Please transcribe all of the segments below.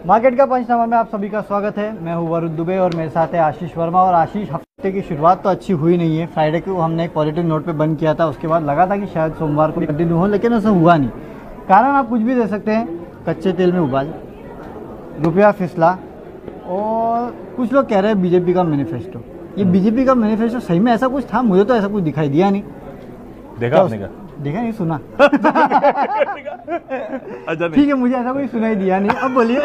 Market का पंचनामा में आप सभी का स्वागत है। मैं हूं वरुण दुबे और मेरे साथ है आशीष वर्मा। और आशीष, हफ्ते की शुरुआत तो अच्छी हुई नहीं है। फ्राइडे को हमने एक पॉजिटिव नोट पे बंद किया था, उसके बाद लगा था कि शायद सोमवार को कंटिन्यू हो, लेकिन ऐसा हुआ नहीं। कारण आप कुछ भी दे सकते हैं, कच्चे तेल में उबाल, रुपया फिसला, और कुछ लोग कह रहे हैं बीजेपी का मैनिफेस्टो। ये बीजेपी का मैनिफेस्टो सही में ऐसा कुछ था? मुझे तो ऐसा कुछ दिखाई दिया नहीं। देखा आपने का? देखा नहीं, सुना। अच्छा ठीक है, मुझे ऐसा कोई सुनाई दिया नहीं। अब बोलिए।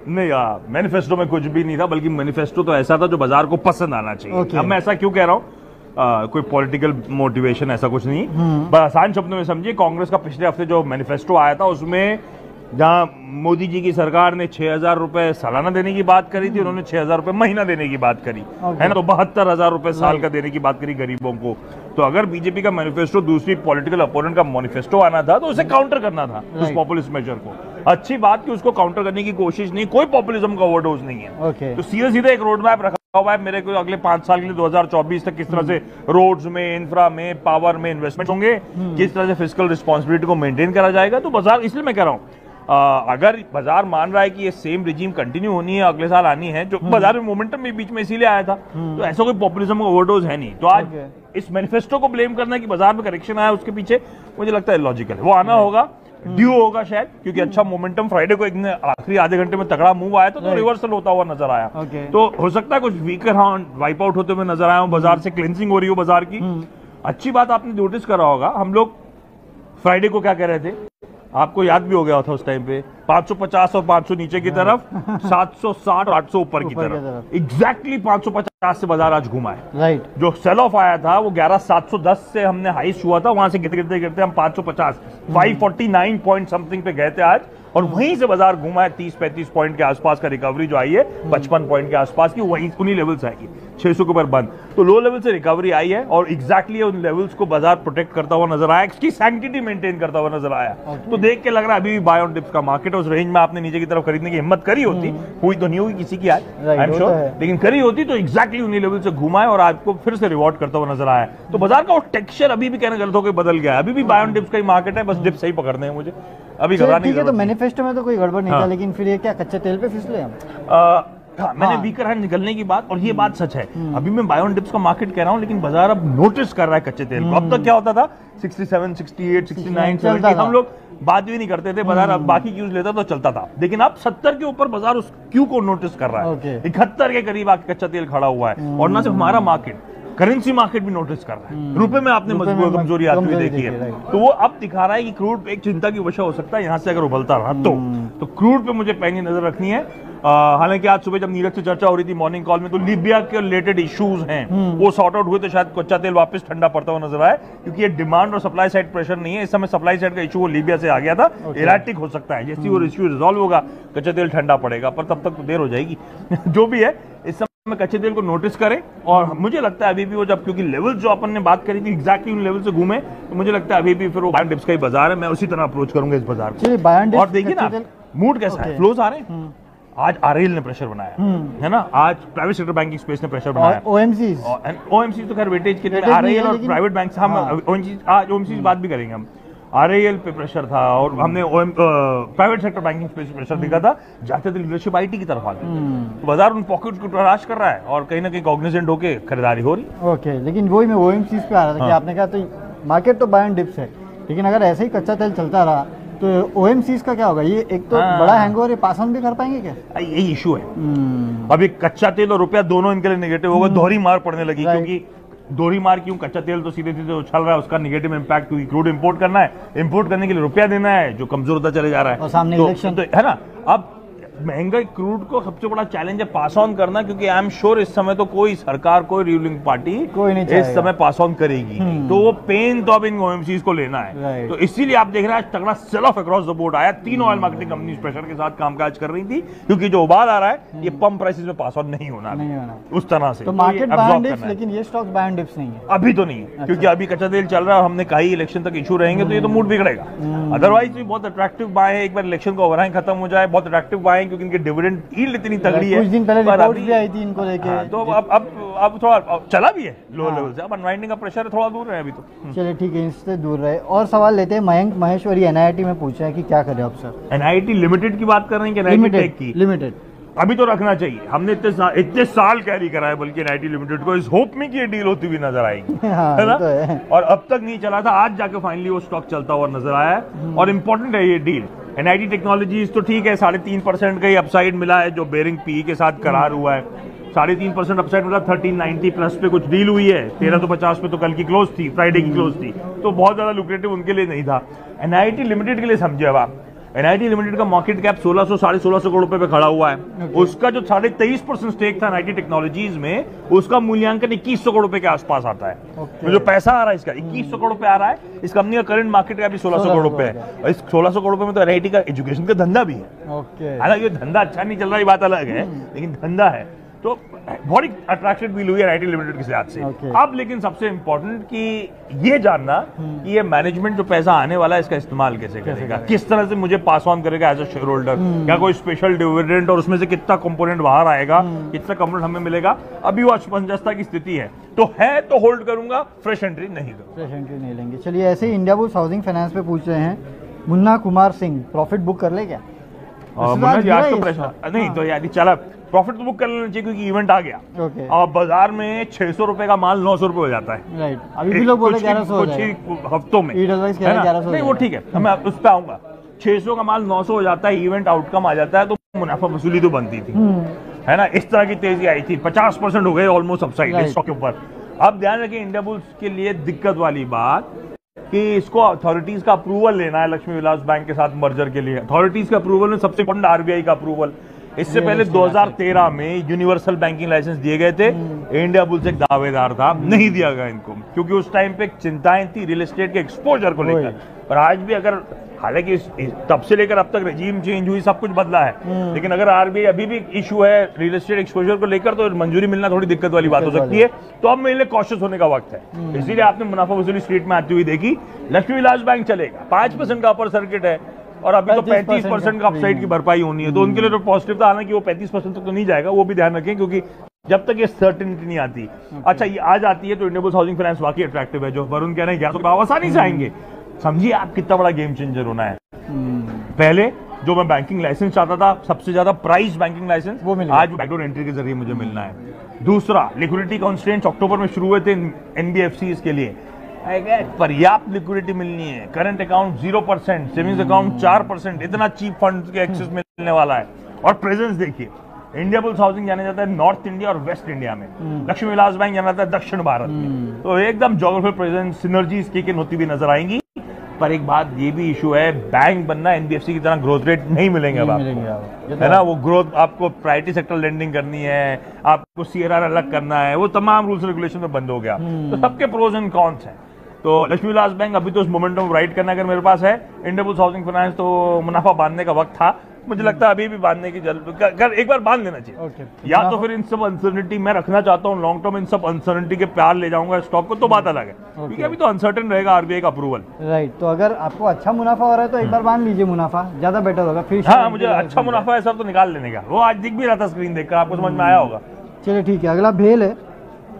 नहीं यार, मैनिफेस्टो में कुछ भी नहीं था, बल्कि मैनिफेस्टो तो ऐसा था जो बाजार को पसंद आना चाहिए। अब मैं ऐसा क्यों कह रहा हूँ, कोई पॉलिटिकल मोटिवेशन ऐसा कुछ नहीं। बस आसान शब्दों में समझिए, कांग्रेस का पिछले हफ्ते जो मैनिफेस्टो आया था उसमें जहां मोदी जी की सरकार ने 6,000 रुपए सालाना देने की बात करी थी, उन्होंने 6,000 रुपए महीना देने की बात करी है ना, तो 72,000 रुपए साल का देने की बात करी गरीबों को। तो अगर बीजेपी का मैनिफेस्टो दूसरी पॉलिटिकल अपोनेंट का मैनिफेस्टो आना था तो उसे काउंटर करना था उस पॉपुलिस्ट मेजर को। अच्छी बात कि उसको काउंटर करने की कोशिश नहीं, कोई पॉपुलिज्म का ओवरडोज नहीं है। तो सीधे सीधे एक रोड मैप रखा हुआ है मेरे को अगले 5 साल के लिए, 2024 तक किस तरह से रोड्स में, इंफ्रा में, पावर में इन्वेस्टमेंट होंगे, किस तरह से फिस्कल रिस्पॉन्सिबिलिटी को मेंटेन करा जाएगा। तो बाजार, इसलिए मैं कह रहा हूँ, अगर बाजार मान रहा है कि ये सेम रिजीम कंटिन्यू होनी है, अगले साल आनी है, जो बाजार में मोमेंटम भी बीच में इसीलिए आया था, तो ऐसा कोई पॉपुलिज्म का ओवरडोज है नहीं। तो आज इस मैनिफेस्टो को ब्लेम करना कि बाजार में करेक्शन आया उसके पीछे, मुझे लगता है लॉजिकल है। वो आना होगा, ड्यू होगा शायद, क्योंकि अच्छा मोमेंटम फ्राइडे को एक आखिरी आधे घंटे में तगड़ा मूव आया तो रिवर्सल होता हुआ नजर आया। तो हो सकता है कुछ वीकर राउंड वाइप आउट होते हुए नजर आया हो, बाजार से क्लिनजिंग हो रही हो बाजार की। अच्छी बात आपने नोटिस करा होगा, हम लोग फ्राइडे को क्या कह रहे थे, आपको याद भी हो गया था उस टाइम पे, 550 और 500 नीचे की तरफ, 760 और 800 ऊपर की तरफ। एग्जैक्टली 550 से बाजार आज घुमा है। राइट। जो सेल ऑफ आया था वो 11,710 से हमने हाईस्ट हुआ था, वहां से गिरते गिरते हम 550 549 पॉइंट समथिंग पे गए थे आज, और वहीं से बाजार घुमा है। 30-35 पॉइंट के आसपास का रिकवरी जो आई है, 55 पॉइंट के आसपास की, वहीं उन्हीं लेवल से आएगी, 600 के ऊपर बंद। तो लो लेवल से रिकवरी आई है और एग्जैक्टली उन लेवल्स को बाजार प्रोटेक्ट करता हुआ नजर आया, इसकी सैंक्टिटी मेंटेन करता हुआ नजर आया। तो देख के लग रहा है अभी भी बाय ऑन डिप्स का मार्केट। उस रेंज में आपने नीचे की तरफ खरीदने की हिम्मत करी होती, हुई तो नहीं होगी किसी की आज, आई एम श्योर, लेकिन करी होती तो एग्जैक्टली उन्हीं लेवल से घुमा है और आपको फिर से रिवॉर्ड करता हुआ नजर आया। तो बाजार का वो टेक्सचर अभी भी कहना गलत होकर बदल गया है। अभी भी बाय ऑन डिप्स का ही मार्केट है, बस डिप्स सही पकड़ने हैं मुझे, अभी घबराने की जरूरत नहीं। तो मैनिफेस्टो में तो कोई गड़बड़ नहीं था, लेकिन फिर ये क्या कच्चे तेल पे फिसले हम? हाँ, मैंने वीकर हैंड निकलने की बात, और ये बात सच है। अभी मैं बाय ऑन डिप्स का मार्केट कह रहा हूं, लेकिन बाजार अब नोटिस कर रहा है कच्चे तेल को। अब तक क्या होता था, 67, 68, 69, 70, हम लोग बात भी नहीं करते थे, बाजार अब बाकी क्यूज लेता तो चलता था। लेकिन अब 70 के ऊपर बाजार उस क्यू को नोटिस कर रहा है। 71 के करीब आके कच्चा तेल खड़ा हुआ है, और ना सिर्फ हमारा मार्केट, करेंसी मार्केट भी नोटिस कर रहा है। रुपए में आपने मजबूत कमजोरी आती हुई देखी है, तो वो अब दिखा रहा है कि क्रूड एक चिंता की विषय हो सकता है यहाँ से अगर उबलता रहा तो क्रूड पे मुझे पैनी नजर रखनी है। हालांकि आज सुबह जब नीरज से चर्चा हो रही थी मॉर्निंग कॉल में, तो लीबिया के रिलेटेड इश्यूज हैं वो सॉर्ट आउट हुए तो शायद कच्चा तेल वापस ठंडा पड़ता हुआ नजर आए, क्योंकि ये डिमांड और सप्लाई साइड प्रेशर नहीं है इस समय। सप्लाई साइड का इशू वो लीबिया से आ गया था, इराटिक हो सकता है। जैसे वो इश्यू रिजॉल्व होगा कच्चा तेल ठंडा पड़ेगा, पर तब तक तो देर हो जाएगी। जो भी है, इस में कच्चे तेल को नोटिस करें, और मुझे लगता है अभी भी वो जब, क्योंकि लेवल जो अपन ने बात करी थी एग्जैक्टली उन लेवल से घूमे, तो मुझे लगता है अभी भी फिर वो बाय ऑन डिप्स का ही बाजार है। मैं उसी तरह अप्रोच करूंगा इस बाजार को। और देखिए ना मूड कैसा है, फ्लोज आ रहे हैं। आज आरएल ने प्रेशर बनाया है ना, आज प्राइवेट सेक्टर बैंकिंग स्पेस ने प्रेशर बनाया, ओएमसी तो खैर वेटेज के, आरएल और प्राइवेट बैंक, हम आज ओएमसी की बात भी करेंगे हम। आरएल पे प्रेशर था, और हमने प्राइवेट सेक्टर बैंकिंग स्पेस पे प्रेशर दिखा था, जाते थे लीडरशिप आईटी की तरफ आ गई। तो बाजार उन पॉकेट्स को तलाश कर रहा है, और कहीं ना कहीं कॉग्निजेंट होके खरीदारी हो रही। ओके, लेकिन वही मैं ओएमसी पे आ रहा था कि आपने कहा तो मार्केट तो बाय ऑन डिप्स है, लेकिन अगर ऐसे ही कच्चा तेल चलता रहा तो ओएमसीज का क्या होगा? ये एक तो बड़ा हैंगओवर है, पास ऑन भी कर पाएंगे क्या? यही इशू है। अभी कच्चा तेल और रुपया दोनों इनके लिए नेगेटिव होगा, दोहरी मार पड़ने लगी। क्योंकि दोहरी मार क्यों? कच्चा तेल तो सीधे सीधे उछल रहा है, उसका नेगेटिव इंपैक्ट, क्योंकि क्रूड इंपोर्ट करना है, इंपोर्ट करने के लिए रुपया देना है जो कमजोर होता चले जा रहा है, और सामने इलेक्शन तो है ना। अब महंगाई क्रूड को सबसे बड़ा चैलेंज है पास ऑन करना, क्योंकि आई एम श्योर इस समय तो कोई सरकार, कोई रूलिंग पार्टी इस समय पास ऑन करेगी। तो वो पेन तो अब इन ओएमसीज को लेना है। तो इसीलिए आप देख रहे हैं तगड़ा sell off across the board आया। 3 ऑयल मार्केटिंग कंपनीज प्रेशर के साथ कामकाज कर रही थी, क्योंकि जो उबाल आ रहा है ये पंप प्राइसेस में पास ऑन नहीं होना उस तरह से। तो मार्केट बाय ऑन डिप्स, लेकिन ये स्टॉक्स बाय ऑन डिप्स नहीं है अभी तो नहीं है, क्योंकि अभी कच्चा तेल चल रहा है और हमने कहा इलेक्शन तक इशू रहेंगे तो ये तो मूड बिगड़ेगा। अदरवाइज बहुत अट्रैक्टिव बाय है, एक बार इलेक्शन का ओवरहांग खत्म हो जाए, बहुत अट्रैक्टिव बाय आएंगे क्योंकि इनके डिविडेंड यील्ड इतनी तगड़ी है। कुछ दिन पहले रिपोर्ट भी आई थी इनको लेके। तो अब थोड़ा चला भी है लो लेवल से, अब अनवाइंडिंग का प्रेशर थोड़ा दूर है अभी तो। चलिए ठीक है, इससे दूर रहे। और सवाल लेते हैं, मयंक महेश्वरी एनआईटी में पूछ रहे हैं कि क्या करें आप सर। एनआईटी लिमिटेड की बात कर रहे हैं कि एनआईटी टेक की? लिमिटेड अभी तो रखना चाहिए, हमने इतने साल कैरी करा है बल्कि एनआईटी लिमिटेड को, इस होप में कि ये डील होती हुई नजर आएगी। हाँ, है ना? तो है। और अब तक नहीं चला था, आज जाके फाइनली वो स्टॉक चलता हुआ नजर आया है और इंपॉर्टेंट है ये डील। एनआईटी टेक्नोलॉजीज तो ठीक है, 3.5% का ही अपसाइड मिला है जो बेरिंग पी के साथ करार हुआ है। 3.5% अपसाइड मिला, 1390 प्लस पे कुछ डील हुई है, 1350 पे तो कल की क्लोज थी, फ्राइडे की क्लोज थी, तो बहुत ज्यादा लुक्रेटिव उनके लिए नहीं था। एनआईटी लिमिटेड के लिए समझे अब आप, एनआईटी लिमिटेड का मार्केट कैप 1600-1650 करोड़ रुपए पे खड़ा हुआ है। उसका जो 23.5% स्टेक था एनआईटी टेक्नोलॉजीज में, उसका मूल्यांकन 2100 करोड़ रुपए के आसपास आता है। तो जो पैसा आ रहा है इसका 2100 करोड़ रुपए आ रहा है, इस कंपनी का करंट मार्केट कैप भी 1600 करोड़ रुपए है। और इस 1600 करोड़ रुपए में तो एनआईटी का एजुकेशन का धंधा भी है। हालांकि ये धंधा अच्छा नहीं चल रहा, ये बात अलग है, लेकिन धंधा है। तो बहुत अट्रैक्शन फील हुई है एनआईटी लिमिटेड के साथ से। अब लेकिन सबसे इंपॉर्टेंट कि ये जानना कि ये मैनेजमेंट जो पैसा आने वाला है इसका इस्तेमाल कैसे करेगा, किस तरह से मुझे पास ऑन करेगा एज अ शेयर होल्डर, क्या कोई स्पेशल डिविडेंड और उसमें से कितना कंपोनेंट बाहर आएगा, कितना कंपोनेंट हमें मिलेगा। अभी वो असमंजसता की स्थिति है, तो होल्ड करूंगा, फ्रेश एंट्री नहीं करूंगा, फ्रेश एंट्री नहीं लेंगे। चलिए ऐसे ही इंडिया बुल्स हाउसिंग फाइनेंस पे पूछ रहे हैं मुन्ना कुमार सिंह, प्रॉफिट बुक कर ले क्या? यार तो प्रेशर नहीं तो यार चला, प्रॉफिट तो बुक कर लेना चाहिए क्योंकि इवेंट आ गया। और बाजार में 600 रुपए का माल 900 रुपए हो जाता है। राइट, अभी भी लोग बोल रहे 1100 कुछ ही हफ्तों में, नहीं वो ठीक है, मैं उस पर आऊंगा। 600 का माल 900 हो जाता है, इवेंट आउटकम आ जाता है, तो मुनाफा वसूली तो बनती थी, है ना? इस तरह की तेजी आई थी, 50% हो गए ऑलमोस्ट अपसाइड स्टॉक के ऊपर। अब ध्यान रखिए, इंडिया बुल्स के लिए दिक्कत वाली बात कि इसको अथॉरिटीज का अप्रूवल लेना है लक्ष्मी विलास बैंक के साथ मर्जर के लिए। अथॉरिटीज का अप्रूवल में सबसे इंपॉर्टेंट आरबीआई का अप्रूवल। इससे पहले 2013 में यूनिवर्सल बैंकिंग लाइसेंस दिए गए थे, इंडिया बुल्स एक दावेदार था, नहीं दिया गया इनको क्योंकि उस टाइम पे चिंताएं थी रियल एस्टेट के एक्सपोजर को लेकर। और आज भी अगर, हालांकि तब से लेकर अब तक रेजीम चेंज हुई, सब कुछ बदला है, लेकिन अगर आरबीआई अभी भी इशू है रियल एस्टेट एक्सपोजर को लेकर, तो मंजूरी मिलना थोड़ी दिक्कत वाली बात हो सकती है। तो अब मेरे लिए कॉशियस होने का वक्त है। इसीलिए आपने मुनाफा वसूली स्ट्रीट में आती हुई देखी। लक्ष्मी विलास बैंक चलेगा, 5% का अपर सर्किट है और अभी तो 35% का अपसाइड की भरपाई होनी है, तो उनके लिए तो पॉजिटिव था। हालांकि वो 35% तक तो नहीं जाएगा, वो भी ध्यान रखें, क्योंकि जब तक ये सर्टेनिटी नहीं आती। अच्छा, ये आ जाती है तो इंडिया बुल्स हाउसिंग फाइनेंस वाकई अट्रैक्टिव है। जो वरुण कह रहे हैं 1100 भाव आसानी से आएंगे, समझिए आप कितना बड़ा गेम चेंजर होना है। पहले जो मैं बैंकिंग लाइसेंस चाहता था, सबसे ज्यादा प्राइस बैंकिंग लाइसेंस, वो आज बैकडोर एंट्री के जरिए मुझे मिलना है। दूसरा, लिक्विडिटी कॉन्स्ट्रेंट्स अक्टूबर में शुरू हुए थे एनबीएफसीज के लिए, पर्याप्त लिक्विडिटी मिलनी है। करंट अकाउंट 0%, सेविंग्स अकाउंट 4%, इतना चीप फंड के एक्सेस मिलने वाला है। और प्रेजेंस देखिए, इंडिया बुल्स हाउसिंग जाने जाता है नॉर्थ इंडिया और वेस्ट इंडिया में, लक्ष्मी विलास बैंक जाना जाता है दक्षिण भारत में, तो एकदम geographical presence, synergies kick in होती हुई नजर आएंगी। पर एक बात ये भी इशू है, बैंक बनना एनबीएफसी की तरह ग्रोथ रेट नहीं मिलेंगे अब आपको, है ना? वो ग्रोथ आपको प्रायोरिटी सेक्टर लेंडिंग करनी है, आपको सीआरआर अलग करना है, वो तमाम रूल्स रेगुलेशन में बंद हो गया। तो सबके प्रोज एंड कॉन्स हैं। तो लक्ष्मी विलास बैंक अभी तो उस मोमेंटम राइड करना अगर मेरे पास है, इंडिया बुल्स हाउसिंग फाइनेंस तो मुनाफा बांधने का वक्त था, मुझे लगता है अभी भी बांधने की एक बार बांध लेना चाहिए। या तो फिर इन सब अनसर्टेनिटी मैं रखना चाहता हूँ लॉन्ग टर्म, इन सब अनसर्टेनिटी के प्यार ले जाऊंगा स्टॉक को, तो बात अलग है, क्योंकि अभी तो अनसर्टेन रहेगा आरबीआई का अप्रूवल। राइट, तो अगर आपको अच्छा मुनाफा हो रहा है तो एक बार बांध लीजिए, मुनाफा ज्यादा बेटर होगा। फिर हाँ, मुझे अच्छा मुनाफा है सर तो निकाल लेने का, वो आज दिख भी रहा था स्क्रीन देखकर, आपको समझ में आया होगा। चलिए ठीक है, अगला भेल है,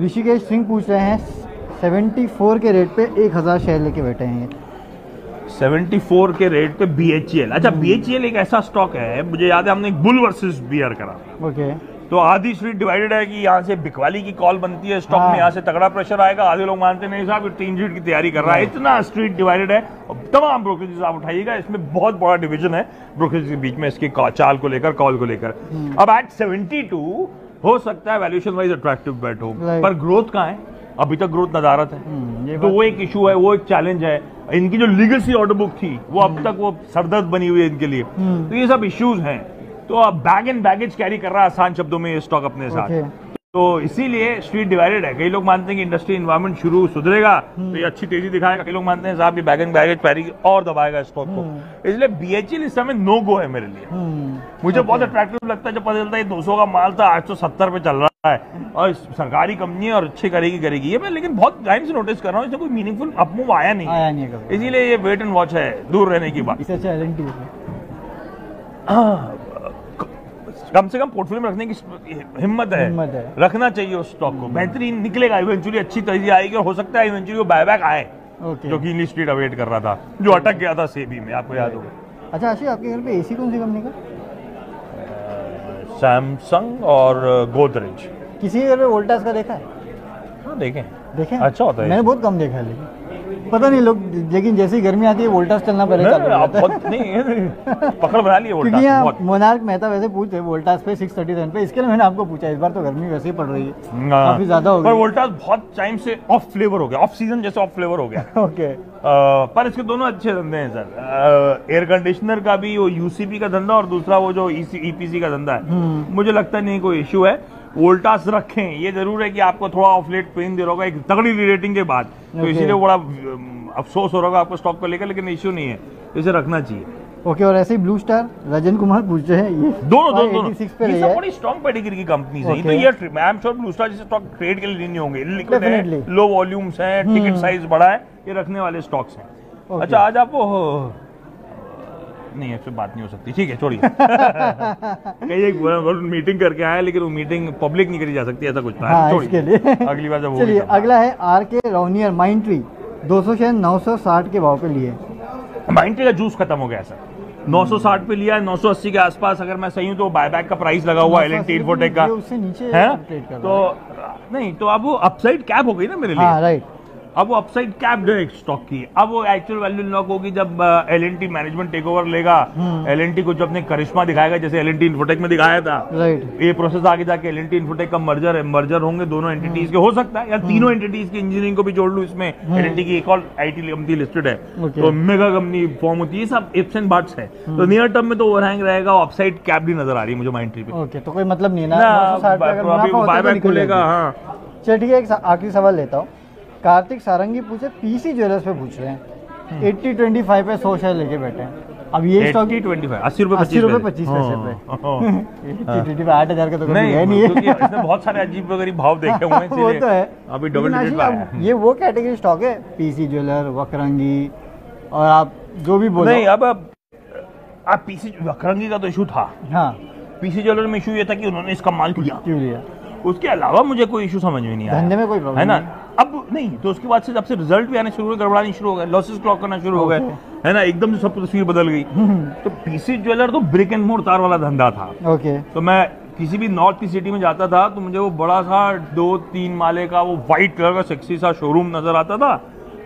ऋषिकेश सिंह पूछ रहे हैं 74 के रेट पे 1000 शेयर लेके बैठे हैं। 74 के रेट पे बीएचईएल। अच्छा, बीएचईएल एक ऐसा स्टॉक है, मुझे याद है हमने एक बुल वर्सेस बियर करा। ओके, तो आधी स्ट्रीट डिवाइडेड है कि यहाँ से बिकवाली की कॉल बनती है स्टॉक में, यहाँ से तगड़ा प्रेशर आएगा, आधे लोग मानते नहीं साहब ये टीम शीट की तैयारी कर रहा है। इतना स्ट्रीट डिवाइडेड है, तमाम ब्रोकरेजेस आप उठाइएगा, इसमें बहुत बड़ा डिवीजन है ब्रोकरेज के बीच में, इसकी चाल को लेकर, कॉल को लेकर। अब एट 72 हो सकता है वैल्यूएशन वाइज अट्रैक्टिव बेट हो, पर ग्रोथ कहाँ है? अभी तक ग्रोथ नदारत है, तो वो एक इशू है, वो एक चैलेंज है। इनकी जो लीगेसी ऑर्डर बुक थी वो अब तक वो सरदर्द बनी हुई है इनके लिए, तो ये सब इश्यूज हैं। तो अब बैग एंड बैगेज कैरी कर रहा है आसान शब्दों में ये स्टॉक अपने साथ। तो इसीलिए स्ट्रीट डिवाइडेड है। कई लोग मानते हैं कि इंडस्ट्री एनवायरनमेंट शुरू सुधरेगा तो ये अच्छी तेजी दिखाएगा, कई लोग मानते हैं साहब ये बैग एंड बैगेज पैरी और दबाएगा स्टॉक को। इसलिए बीएचईएल इस समय नो गो है मेरे लिए। मुझे बहुत अट्रैक्टिव लगता है जब पता चलता है 200 का माल था 870 पे चल रहा है और सरकारी कंपनी है और अच्छी करेगी ये मैं लेकिन बहुत टाइम से नोटिस कर रहा हूँ इसमें कोई मीनिंगफुल अपमूव आया नहीं, इसीलिए ये वेट एंड वॉच है, दूर रहने की बात। कम से कम पोर्टफोलियो में रखने की हिम्मत है, रखना चाहिए उस स्टॉक को। बेहतरीन निकलेगा, इवेंचुअली अच्छी तरह आएगी और हो सकता है इवेंचुअली वो बायबैक आए, जो कि इंग्लिश स्ट्रीट अवेट कर रहा था, जो अटक गया था सेबी में, आपको याद होगा। अच्छा आशीष, आपके घर पे एसी कौन सी कंपनी का? सैमसंग और गोदरेज। किसी घर पे वोल्टास का देखा है? हाँ देखें, अच्छा होता है। मैंने बहुत कम देखा है, लेकिन पता नहीं लोग, लेकिन जैसे ही गर्मी आती है वोल्टास चलना पहले चालू हो जाता है। पकड़ बना लिए वोल्टास। क्योंकि मोनार्क मेहता वैसे पूछे वोल्टास पे 637 पे, इसके लिए मैंने आपको पूछा। इस बार तो गर्मी वैसे ही पड़ रही है, काफी ज्यादा हो गई। पर वोल्टास बहुत टाइम से ऑफ फ्लेवर हो गया, ऑफ सीजन जैसे ऑफ फ्लेवर हो गया। ओके। पर इसके दोनों अच्छे धंधे हैं सर। एयर कंडीशनर का भी वो यूसीपी का धंधा और दूसरा वो जो ईपीसी का धंधा है, मुझे लगता नहीं कोई इश्यू है। वोल्टास रखें, ये जरूर है कि आपको थोड़ा ऑफ लेट पेन दे रहा होगा एक तगड़ी रीरेटिंग के बाद, तो इसीलिए बड़ा अफसोस हो रहा होगा आपको स्टॉक को लेकर, लेकिन इश्यू नहीं है, इसे रखना चाहिए। ओके। और ऐसे ही ब्लू स्टार रजन कुमार पूछ रहे हैं, ये दोनों ये सब बड़ी स्ट्रॉन्ग पेडिग्री की कंपनीज है। तो ये I am sure blue star जैसे स्टॉक ट्रेड के लिए नहीं होंगे, लिक्विड है, लो वॉल्यूम्स है, टिकट साइज बड़ा है, ये रखने वाले स्टॉक्स हैं। अच्छा आज आप वो नहीं, ऐसे बात नहीं हो सकती, ठीक है छोड़िए। कहीं एक मीटिंग करके आया, लेकिन वो मीटिंग पब्लिक नहीं करी जा सकती, ऐसा कुछ था। इसके लिए अगली बार जब चलिए, अगला है आरके रोनियर माइंड ट्री, 200 शेयर 960 के भाव पे लिए। माइंड ट्री का जूस खत्म हो गया सर, 960 पे लिया है, 980 के आसपास अगर मैं सही हूं तो बायबैक का प्राइस लगा हुआ एल&टी इन्फोटेक का, उससे नीचे है तो नहीं, तो अब वो अपसाइड कैप हो गई ना मेरे लिए। हाँ, राइट। अब वो अपसाइड कैप जो है स्टॉक की, अब वो एक्चुअल वैल्यू लॉक होगी जब एल&टी मैनेजमेंट टेक ओवर लेगा, एल&टी को जो अपने करिश्मा दिखाएगा जैसे एल&टी इन्फोटेक में दिखाया था, राइट। ये प्रोसेस आगे जाके एल&टी इन्फोटेक का मर्जर होंगे दोनों एंटिटीज के, हो सकता है या तीनों एंटिटीज की इंजीनियरिंग को भी जोड़ लूं इसमें। एल&टी की एक और आईटी कंपनी लिस्टेड है, तो मेगा कंपनी फॉर्म होती है, सब इफ्स एंड बट्स है, तो नियर टर्म में तो ओवरहैंग रहेगा, अपसाइड कैप भी नजर आ रही है मुझे माइंड ट्री पे। ओके, तो कोई मतलब नहीं ना, बायबैक खुलेगा। हाँ चलिए ठीक है, एक आखिरी सवाल लेता हूँ। कार्तिक सारंगी पूछे पीसी ज्वेलर्स पे पूछ रहे हैं, 80-25 पे 100 शेयर लेके बैठे हैं। अब ये स्टॉक 80-25 80 रुपए 25 पैसे पे 8,000 का तो नहीं है, क्योंकि इसने बहुत सारे अजीब वगैरह भाव देखे हुए हैं, वो तो है। अभी डबल डिजिट पे आया। ये वो कैटेगरी स्टॉक है, पीसी ज्वेलर, वकरंगी, और आप जो भी बोलो। नहीं, अब आप पीसी वकरंगी का तो इशू था। हाँ, पीसी ज्वेलर में इशू ये था कि उन्होंने इसका माल क्यों लिया, उसके अलावा मुझे कोई इशू समझ में नहीं आया, धंधे में कोई प्रॉब्लम है ना। अब नहीं, तो उसके बाद से जब से रिजल्ट भी आने शुरू हुए, गड़बड़ानी शुरू हो गए, लॉसेस क्लॉक करना शुरू हो गए, है ना, एकदम से सब तस्वीर बदल गई। तो पीसी ज्वेलर तो ब्रिक एंड मोर्टार वाला धंधा था। ओके। तो मैं किसी भी नॉर्थ की सिटी में जाता था तो मुझे वो बड़ा सा 2-3 माले का वो व्हाइट कलर का सेक्सी सा शोरूम नजर आता था,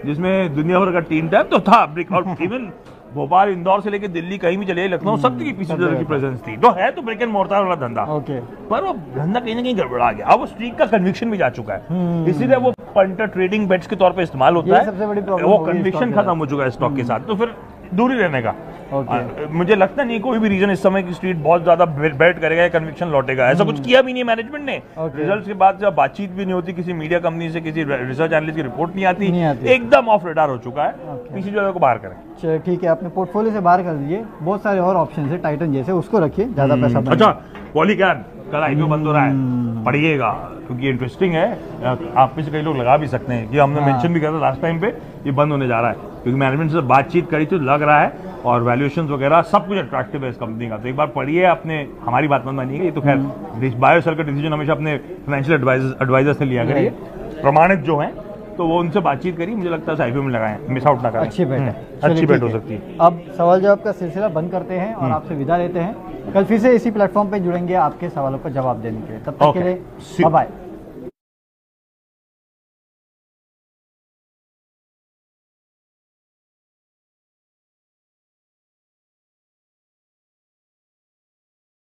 जिसमें दुनिया भर का टीम टैप तो था, ब्रिक, और इवन भोपाल, इंदौर से लेके दिल्ली कहीं भी चले, लखनऊ, सब की पीसी ज्वेलर की प्रेजेंस थी। तो है तो ब्रिक एंड मोर्टार वाला धंधा, ओके, पर वो धंधा कहीं ना कहीं गड़बड़ा गया। अब वो स्ट्रीक का कन्विक्शन भी जा चुका है, इसीलिए वो पंटर ट्रेडिंग बेट्स के तौर पे इस्तेमाल होता है। सबसे बड़ी प्रॉब्लम वो कन्विक्शन खत्म हो चुका है स्टॉक के साथ, तो फिर दूरी रहने का। मुझे लगता नहीं कोई भी रीजन इस समय की स्ट्रीट बहुत ज्यादा बेट करेगा, कन्विक्शन लौटेगा, ऐसा कुछ किया भी नहीं मैनेजमेंट ने। रिजल्ट्स के बाद जब बातचीत भी नहीं होती, किसी मीडिया कंपनी से किसी रिसर्च एनालिस्ट की रिपोर्ट नहीं आती, एकदम ऑफ रेडार हो चुका है। पीसी ज्वेलर को बाहर करें। चलिए ठीक है, अपने पोर्टफोलियो से बाहर कर दीजिए, बहुत सारे और ऑप्शन है, टाइटन जैसे, उसको रखिए, ज्यादा पैसा। अच्छा, पॉलीकैब कल आईपीओ बंद हो रहा है, पढ़िएगा क्योंकि इंटरेस्टिंग है, आप में से कई लोग लगा भी सकते हैं कि हमने मेंशन भी किया था लास्ट टाइम पे, ये बंद होने जा रहा है, क्योंकि मैनेजमेंट से बातचीत करी तो लग रहा है, और वैल्यूएशंस वगैरह सब कुछ अट्रैक्टिव है इस कंपनी का। तो एक बार पढ़िए, अपने हमारी बात मत मानिएगा, ये तो खैर बायो सेल का डिसीजन हमेशा अपने फाइनेंशियल एडवाइजर से लिया करिए, प्रमाणित जो है, तो वो उनसे बातचीत करिए। मुझे लगता है आईपीओ में लगाएं, मिस आउट ना करें, अच्छी बेट है, अच्छी बेट हो सकती है। अब सवाल जवाब का सिलसिला बंद करते हैं और आपसे विदा लेते हैं। कल फिर से इसी प्लेटफॉर्म पे जुड़ेंगे आपके सवालों का जवाब देने के लिए। तब तक के लिए बाय बाय।